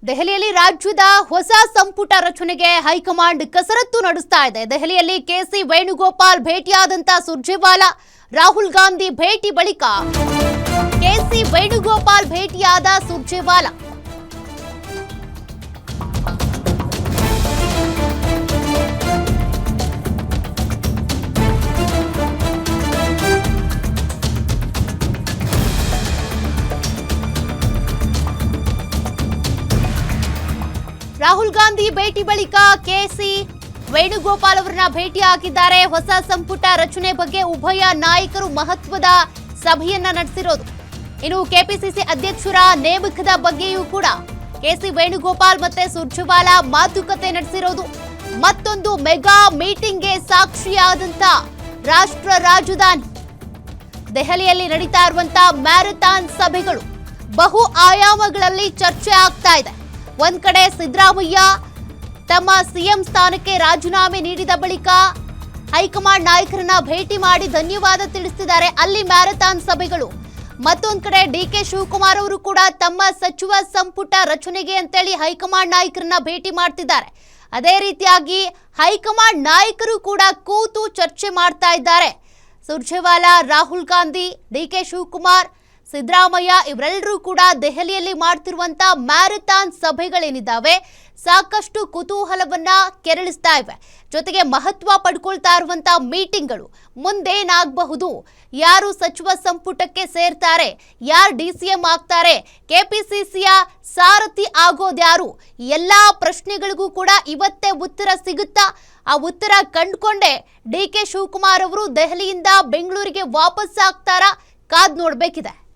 ದೆಹಲಿಯಲ್ಲಿ ರಾಜ್ಯದ ಹೊಸ ಸಂಪುಟ ರಚನೆಗೆ ಹೈಕಮಾಂಡ್ ಕಸರತ್ತು ನಡೆಸ್ತಾ ಇದೆ. ದೆಹಲಿಯಲ್ಲಿ ಕೆಸಿ ವೇಣುಗೋಪಾಲ್ ಭೇಟಿಯಾದಂತ ಸುರ್ಜೇವಾಲಾ, ರಾಹುಲ್ ಗಾಂಧಿ ಭೇಟಿ ಬಳಿಕ ಕೆಸಿ ವೇಣುಗೋಪಾಲ್ ಭೇಟಿಯಾದ ಸುರ್ಜೇವಾಲಾ. ರಾಹುಲ್ ಗಾಂಧಿ ಭೇಟಿ ಬಳಿಕ ಕೆಸಿ ವೇಣುಗೋಪಾಲ್ ಅವರನ್ನ ಭೇಟಿ ಆಗಿದ್ದಾರೆ. ಹೊಸ ಸಂಪುಟ ರಚನೆ ಬಗ್ಗೆ ಉಭಯ ನಾಯಕರು ಮಹತ್ವದ ಸಭೆಯನ್ನ ನಡೆಸಿರೋದು. ಇನ್ನು ಕೆಪಿಸಿಸಿ ಅಧ್ಯಕ್ಷರ ನೇಮಕದ ಬಗ್ಗೆಯೂ ಕೂಡ ಕೆಸಿ ವೇಣುಗೋಪಾಲ್ ಮತ್ತೆ ಸುರ್ಜೇವಾಲಾ ಮಾತುಕತೆ ನಡೆಸಿರೋದು. ಮತ್ತೊಂದು ಮೆಗಾ ಮೀಟಿಂಗ್ಗೆ ಸಾಕ್ಷಿಯಾದಂತ ರಾಷ್ಟ್ರ ರಾಜಧಾನಿ ದೆಹಲಿಯಲ್ಲಿ ನಡೀತಾ ಇರುವಂತ ಮ್ಯಾರಥಾನ್ ಸಭೆಗಳು ಬಹು ಆಯಾಮಗಳಲ್ಲಿ ಚರ್ಚೆ ಆಗ್ತಾ ಇದೆ. ಒಂದ್ ಕಡೆ ಸಿದ್ದರಾಮಯ್ಯ ತಮ್ಮ ಸಿಎಂ ಸ್ಥಾನಕ್ಕೆ ರಾಜೀನಾಮೆ ನೀಡಿದ ಬಳಿಕ ಹೈಕಮಾಂಡ್ ನಾಯಕರನ್ನ ಭೇಟಿ ಮಾಡಿ ಧನ್ಯವಾದ ತಿಳಿಸಿದ್ದಾರೆ. ಅಲ್ಲಿ ಮ್ಯಾರಥಾನ್ ಸಭೆಗಳು. ಮತ್ತೊಂದ್ ಕಡೆ ಡಿಕೆ ಶಿವಕುಮಾರ್ ಅವರು ಕೂಡ ತಮ್ಮ ಸಚಿವ ಸಂಪುಟ ರಚನೆಗೆ ಅಂತೇಳಿ ಹೈಕಮಾಂಡ್ ನಾಯಕರನ್ನ ಭೇಟಿ ಮಾಡ್ತಿದ್ದಾರೆ. ಅದೇ ರೀತಿಯಾಗಿ ಹೈಕಮಾಂಡ್ ನಾಯಕರು ಕೂಡ ಕೂತು ಚರ್ಚೆ ಮಾಡ್ತಾ ಇದ್ದಾರೆ. ಸುರ್ಜೇವಾಲಾ, ರಾಹುಲ್ ಗಾಂಧಿ, ಡಿಕೆ ಶಿವಕುಮಾರ್, ಸಿದ್ದರಾಮಯ್ಯ ಇವರೆಲ್ಲರೂ ಕೂಡ ದೆಹಲಿಯಲ್ಲಿ ಮಾಡ್ತಿರುವಂತ ಮ್ಯಾರಥಾನ್ ಸಭೆಗಳೇನಿದ್ದಾವೆ ಸಾಕಷ್ಟು ಕುತೂಹಲವನ್ನ ಕೆರಳಿಸ್ತಾ ಇವೆ. ಜೊತೆಗೆ ಮಹತ್ವ ಪಡ್ಕೊಳ್ತಾ ಇರುವಂತ ಮೀಟಿಂಗ್ಗಳು ಮುಂದೇನಾಗಬಹುದು, ಯಾರು ಸಚಿವ ಸಂಪುಟಕ್ಕೆ ಸೇರ್ತಾರೆ, ಯಾರು ಡಿಸಿಎಂ ಆಗ್ತಾರೆ, ಕೆಪಿಸಿಸಿಯ ಸಾರಥಿ ಆಗೋದ್ಯಾರು, ಎಲ್ಲಾ ಪ್ರಶ್ನೆಗಳಿಗೂ ಕೂಡ ಇವತ್ತೇ ಉತ್ತರ ಸಿಗುತ್ತಾ? ಆ ಉತ್ತರ ಕಂಡುಕೊಂಡೇ ಡಿಕೆ ಶಿವಕುಮಾರ್ ಅವರು ದೆಹಲಿಯಿಂದ ಬೆಂಗಳೂರಿಗೆ ವಾಪಸ್ ಆಗ್ತಾರಾ? ಕಾದ್ ನೋಡ್ಬೇಕಿದೆ.